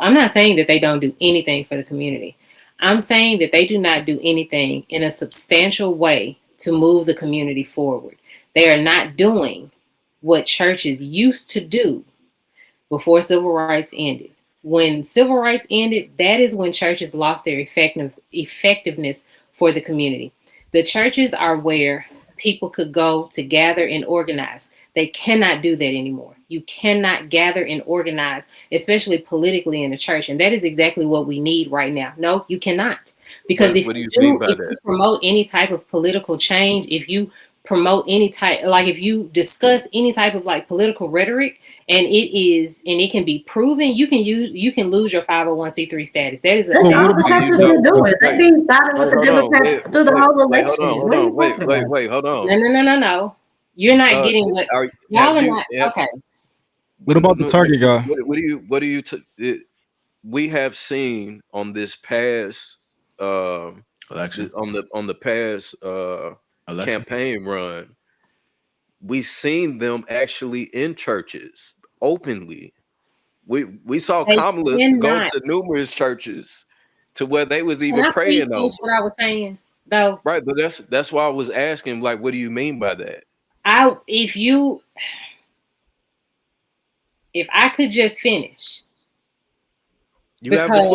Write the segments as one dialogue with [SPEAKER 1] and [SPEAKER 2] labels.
[SPEAKER 1] I'm not saying that they don't do anything for the community. I'm saying that they do not do anything in a substantial way to move the community forward. They are not doing what churches used to do before civil rights ended. When civil rights ended, that is when churches lost their effectiveness for the community. The churches are where people could go to gather and organize. They cannot do that anymore. You cannot gather and organize, especially politically in the church. And that is exactly what we need right now. No, you cannot. Because
[SPEAKER 2] What do you mean by
[SPEAKER 1] if
[SPEAKER 2] that?
[SPEAKER 1] you promote any type of political change, if you promote any type, like if you discuss any type of like political rhetoric, and it can be proven, you can lose your 501c3 status. That is
[SPEAKER 3] That's all the churches are doing. They be siding with the Democrats through the whole election. What are you talking about?
[SPEAKER 2] Wait, hold on.
[SPEAKER 1] No. You're not getting what y'all are not. Okay.
[SPEAKER 4] What about the Target guy?
[SPEAKER 2] What do you? We have seen on this past
[SPEAKER 5] election,
[SPEAKER 2] on the past campaign run, we seen them actually in churches openly. We saw Kamala go to numerous churches to where they was even praying over.
[SPEAKER 1] What I was saying though,
[SPEAKER 2] right? But that's why I was asking, like, what do you mean by that?
[SPEAKER 1] If I could just finish, because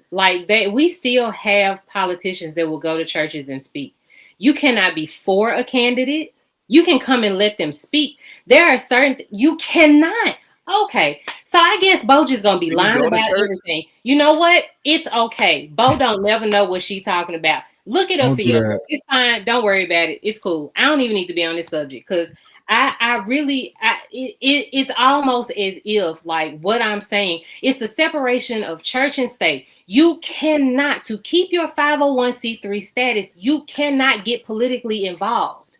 [SPEAKER 1] like we still have politicians that will go to churches and speak. You cannot be for a candidate. You can come and let them speak. There are certain you cannot. Okay, so I guess Bo just gonna be lying about everything. You know what? It's okay. Bo don't never know what she talking about. Look it up for yourself. It's fine. Don't worry about it. It's cool. I don't even need to be on this subject because it's almost as if like what I'm saying. It's the separation of church and state. You cannot, to keep your 501c3 status, you cannot get politically involved.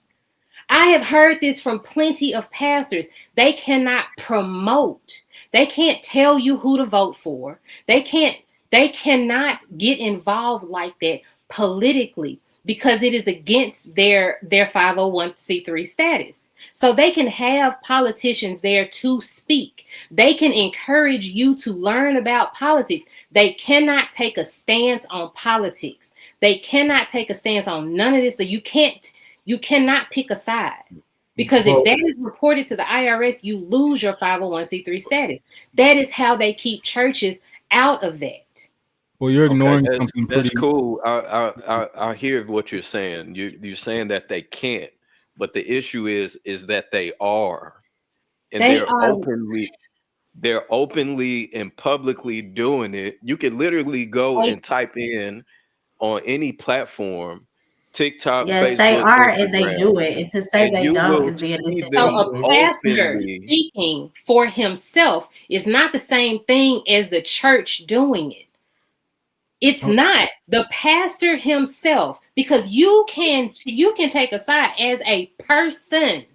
[SPEAKER 1] I have heard this from plenty of pastors. They cannot promote. They can't tell you who to vote for. They cannot get involved like that politically because it is against their 501c3 status. So they can have politicians there to speak. They can encourage you to learn about politics. They cannot take a stance on politics. They cannot take a stance on none of this. So you cannot pick a side. Because if that is reported to the IRS, you lose your 501c3 status. That is how they keep churches out of that.
[SPEAKER 4] Well, you're ignoring something.
[SPEAKER 2] That's cool. I hear what you're saying. You're saying that they can't, but the issue is that they are, and they're openly and publicly doing it. You can literally go and type in on any platform, TikTok,
[SPEAKER 3] yes, Facebook, they are, Instagram, and they do it. And to say they don't is being insensitive.
[SPEAKER 1] So a pastor speaking for himself is not the same thing as the church doing it. It's not the pastor himself, because you can take a side as a person,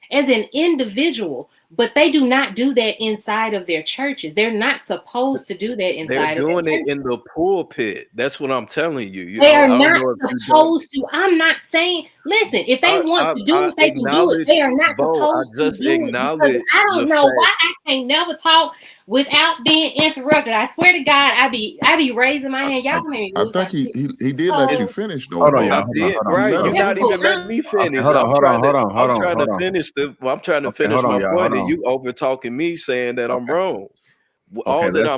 [SPEAKER 1] as an individual, but they do not do that inside of their churches. They're not supposed to do that inside of their churches.
[SPEAKER 2] They're doing it in the pulpit. That's what I'm telling you.
[SPEAKER 1] They are not supposed to. I'm not saying, listen, if they want to do it, they can do it. They are not supposed to do it. Because I don't know why I can't never talk without being interrupted. I swear to God, I be raising my hand. Y'all can
[SPEAKER 6] I thought he did let you finish though.
[SPEAKER 2] Hold on, y'all. Right, you're not even letting me finish. I'm trying to finish my point, and you over talking me, saying that I'm wrong. All that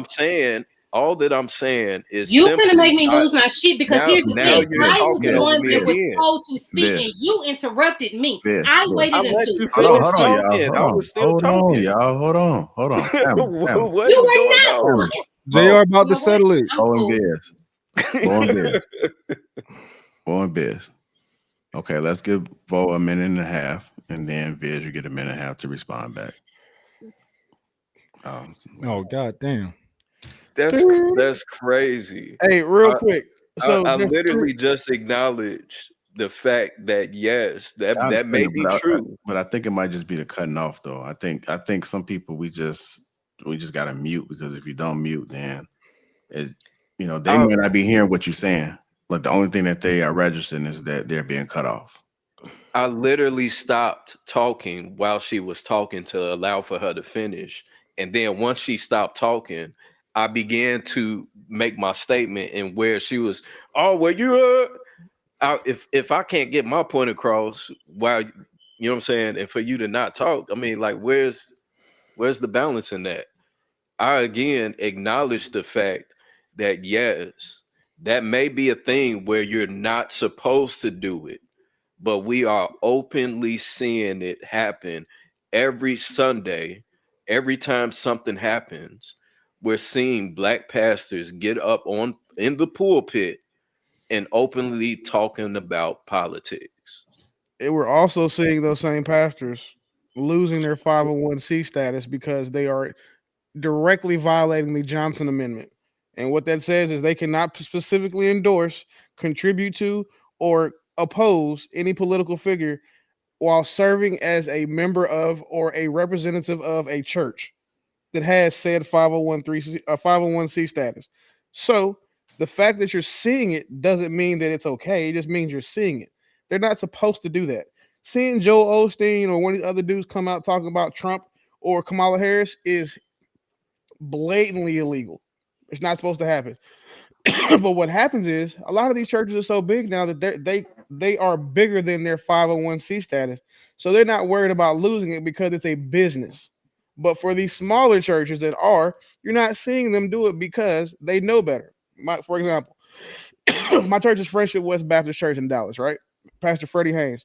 [SPEAKER 2] I'm saying is
[SPEAKER 1] you finna make me lose my shit, because here's the thing. I was the one that was told to speak, and you interrupted me. I waited until
[SPEAKER 5] I was still talking. Y'all, hold on.
[SPEAKER 2] What is going on?
[SPEAKER 4] JR about to settle it.
[SPEAKER 5] Bo and Biz. Okay, let's give Bo a minute and a half, and then Biz, you get a minute and a half to respond back.
[SPEAKER 4] Oh, God damn.
[SPEAKER 2] That's crazy.
[SPEAKER 7] Hey, real quick.
[SPEAKER 2] So I literally just acknowledged the fact that yes, that may be true.
[SPEAKER 5] But I think it might just be the cutting off though. I think some people we just gotta mute, because if you don't mute, then they may not be hearing what you're saying. But the only thing that they are registering is that they're being cut off.
[SPEAKER 2] I literally stopped talking while she was talking to allow for her to finish. And then once she stopped talking, I began to make my statement, and where she was, oh, well, if I can't get my point across, while you know what I'm saying, and for you to not talk, I mean, like, where's the balance in that? I again acknowledge the fact that yes, that may be a thing where you're not supposed to do it, but we are openly seeing it happen every Sunday. Every time something happens, we're seeing black pastors get up in the pulpit and openly talking about politics.
[SPEAKER 7] We're also seeing those same pastors losing their 501c status because they are directly violating the Johnson Amendment. And what that says is they cannot specifically endorse, contribute to, or oppose any political figure while serving as a member of or a representative of a church that has said 501c status. So the fact that you're seeing it doesn't mean that it's okay. It just means you're seeing it. They're not supposed to do that. Seeing Joel Osteen or one of the other dudes come out talking about Trump or Kamala Harris is blatantly illegal. It's not supposed to happen. But what happens is a lot of these churches are so big now that they are bigger than their 501c status. So they're not worried about losing it because it's a business. But for these smaller churches that are, you're not seeing them do it because they know better. For example, my church is Friendship West Baptist Church in Dallas, right? Pastor Freddie Haynes.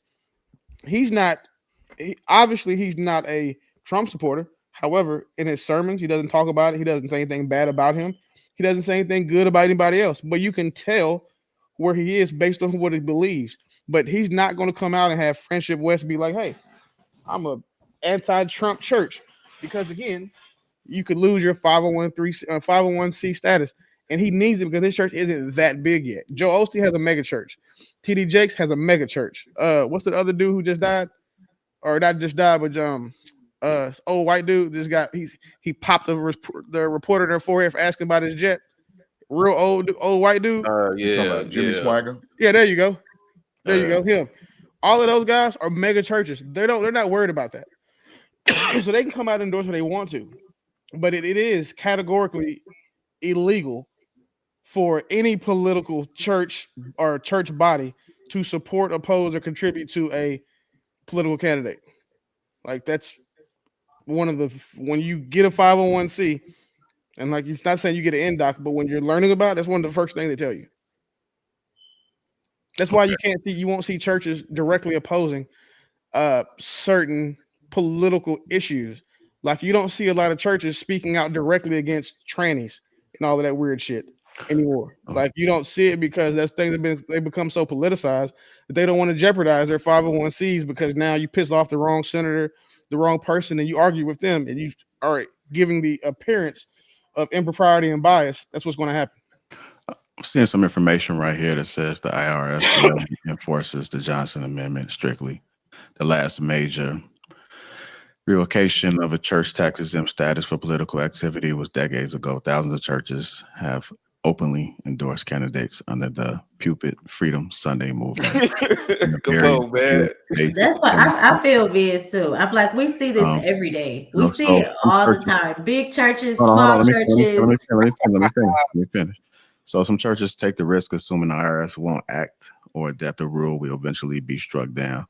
[SPEAKER 7] Obviously he's not a Trump supporter. However, in his sermons, he doesn't talk about it. He doesn't say anything bad about him. He doesn't say anything good about anybody else. But you can tell where he is based on what he believes. But he's not going to come out and have Friendship West be like, hey, I'm a anti-Trump church. Because again, you could lose your 501c status. And he needs it because his church isn't that big yet. Joe Osteen has a mega church. TD Jakes has a mega church. What's the other dude who just died? Or not just died, but old white dude just got he popped the reporter in their forehead for asking about his jet. Real old white dude.
[SPEAKER 2] Yeah,
[SPEAKER 6] Jimmy Swagger.
[SPEAKER 7] Yeah, there you go. There you go. Him. All of those guys are mega churches. They're not worried about that. So they can come out and endorse what they want to. But it is categorically illegal for any political church or church body to support, oppose, or contribute to a political candidate. Like that's one of the when you get a 501c, and like you're not saying you get an NDOC, but when you're learning about it, that's one of the first things they tell you. That's why you won't see churches directly opposing certain political issues. Like you don't see a lot of churches speaking out directly against trannies and all of that weird shit anymore. Like you don't see it because that's things they become so politicized that they don't want to jeopardize their 501c's because now you piss off the wrong senator, the wrong person, and you argue with them and you are giving the appearance of impropriety and bias. That's what's going to happen.
[SPEAKER 5] I'm seeing some information right here that says the IRS enforces the Johnson Amendment strictly. The last major revocation of a church tax exempt status for political activity was decades ago. Thousands of churches have openly endorsed candidates under the Pulpit Freedom Sunday movement.
[SPEAKER 2] Come on, man.
[SPEAKER 3] That's why I feel this too. I'm like, we see this every day. We see it all the time. Big churches, small churches.
[SPEAKER 5] Let me finish. So some churches take the risk assuming the IRS won't act or that the rule will eventually be struck down.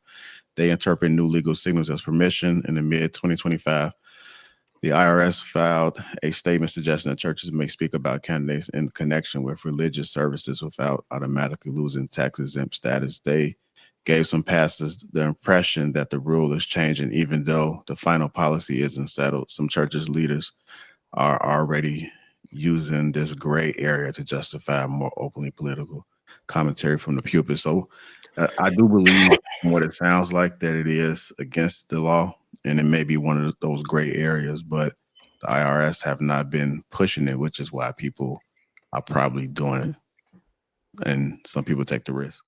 [SPEAKER 5] They interpret new legal signals as permission. In the mid-2025, the IRS filed a statement suggesting that churches may speak about candidates in connection with religious services without automatically losing tax-exempt status. They gave some pastors the impression that the rule is changing, even though the final policy isn't settled. Some churches leaders are already using this gray area to justify more openly political commentary from the pulpit. So I do believe what it sounds like that it is against the law, and it may be one of those gray areas, but the IRS have not been pushing it, which is why people are probably doing it. And some people take the risk.